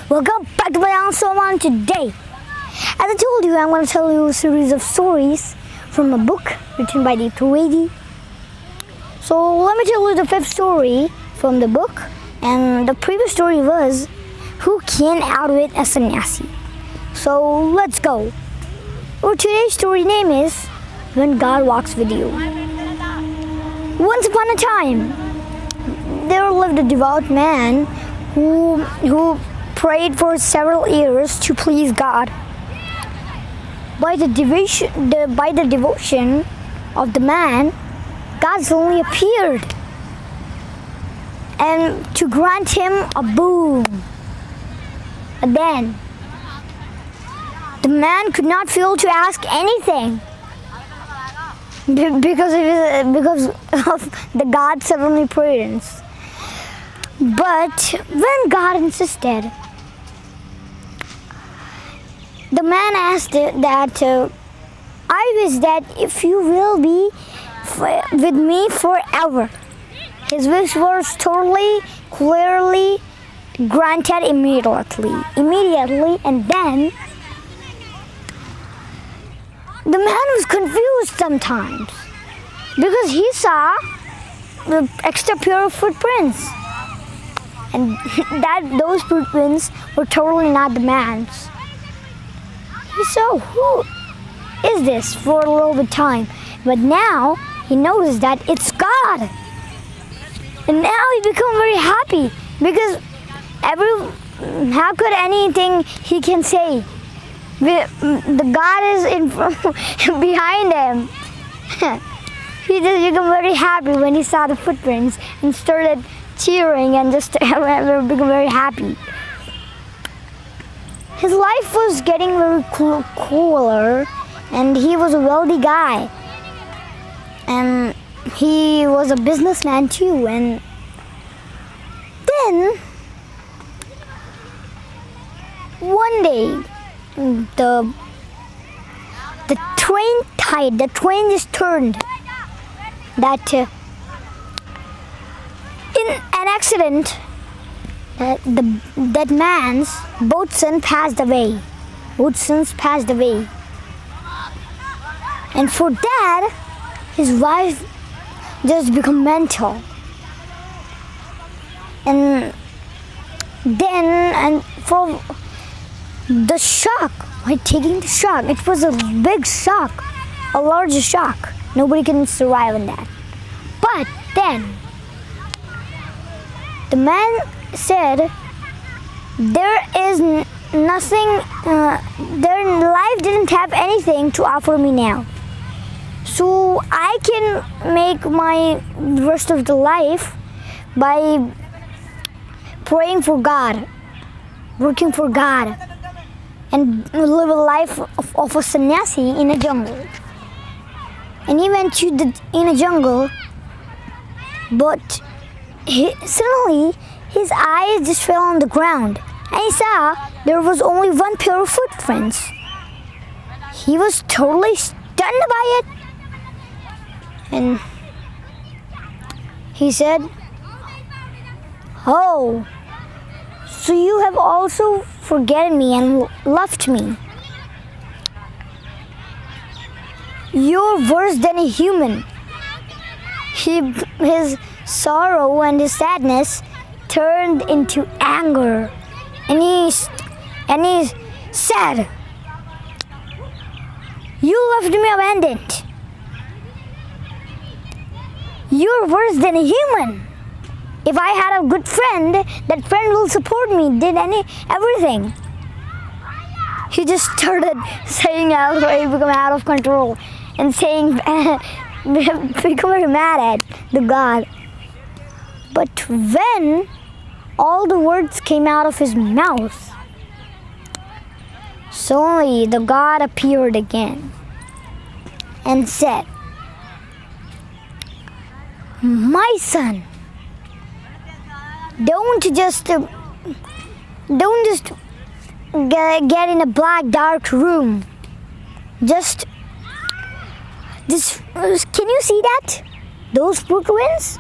Welcome back to my channel. So on today, as I told you, I'm going to tell you a series of stories from a book written by the adversities. So let me tell you the fifth story from the book, and the previous story was who can outwit a sannyasi. So let's go. Our today's story name is When God Walks With You. Once upon a time, there lived a devout man who prayed for several years to please God. By the devotion of the man, God suddenly appeared and to grant him a boon. But then, the man could not fail to ask anything because of the God's omnipotence. But when God insisted, the man asked that I wish that if you will be with me forever. His wish was totally, clearly granted immediately. And then the man was confused sometimes because he saw the extra pair of footprints, and those footprints were totally not the man's. He saw, who is this for a little bit of time, but now he noticed that it's God. And now he became very happy because how could anything he can say? The God is behind him. He just became very happy when he saw the footprints and started cheering and just became very happy. His life was getting very cooler, and he was a wealthy guy. And he was a businessman too. And then one day the train just turned. That in an accident, that man's boatswain passed away. And for that, his wife just became mental. And for the shock, by taking the shock, it was a big shock, a large shock. Nobody can survive in that. But then, the man said, there is nothing, their life didn't have anything to offer me now. So I can make my rest of the life by praying for God, working for God, and live a life of a sannyasi in a jungle. And he went in a jungle, but suddenly his eyes just fell on the ground, and he saw there was only one pair of footprints. He was totally stunned by it, and he said, "Oh, so you have also forgotten me and left me. You're worse than a human." His sorrow and his sadness turned into anger, and he said, "You left me abandoned. You're worse than a human. If I had a good friend, that friend will support me, did everything." He just started saying out, he became out of control and saying, become very mad at the God. But when all the words came out of his mouth, suddenly the God appeared again and said, "My son, don't just get in a black dark room. Just can you see that? Those footprints?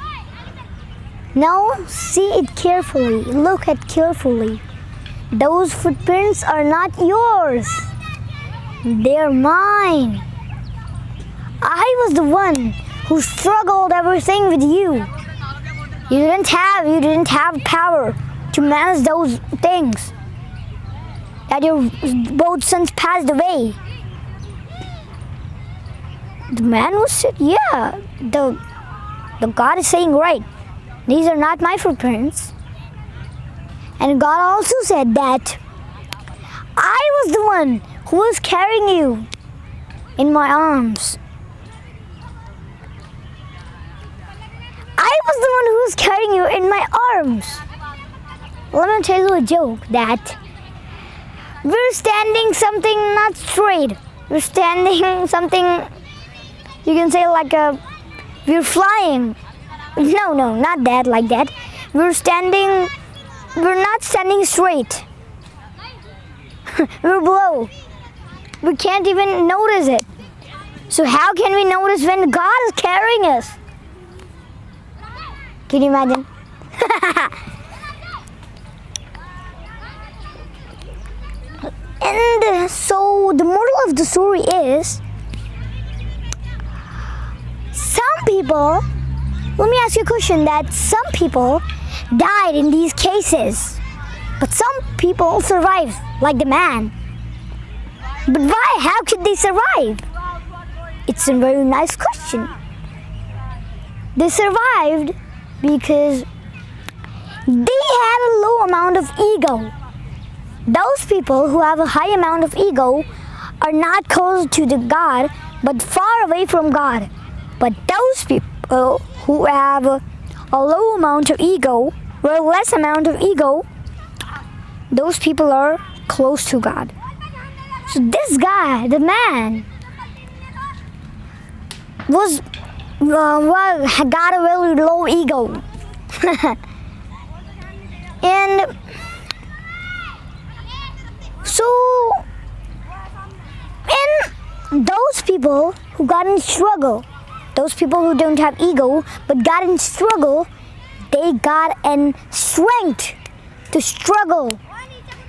Now see it carefully. Look at carefully. Those footprints are not yours. They're mine. I was the one who struggled everything with you. You didn't have power to manage those things. That your both sons passed away. The man was said, yeah, the God is saying right. These are not my footprints. And God also said that I was the one who was carrying you in my arms. I was the one who was carrying you in my arms. Let me tell you a joke that we're standing something not straight. We're standing something, you can say like we're flying. No, not that, like that. We're not standing straight. We're below. We can't even notice it. So how can we notice when God is carrying us? Can you imagine? And so the moral of the story is, some people, let me ask you a question, that some people died in these cases, but some people survived, like the man. But why? How could they survive? It's a very nice question. They survived because they had a low amount of ego. Those people who have a high amount of ego are not close to the God, but far away from God. But those people who have a low amount of ego, or a less amount of ego, those people are close to God. So this guy, the man, got a really low ego. And so, and those people who got in struggle, those people who don't have ego but got in struggle, they got in strength to struggle,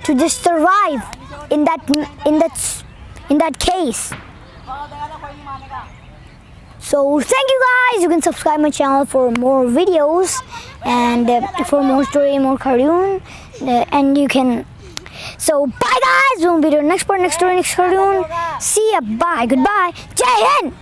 to just survive in that case. So thank you guys. You can subscribe my channel for more videos and for more story, more cartoon, and you can. So bye guys. We'll be to the next part, next story, next cartoon. See ya. Bye. Goodbye. Jai Hind.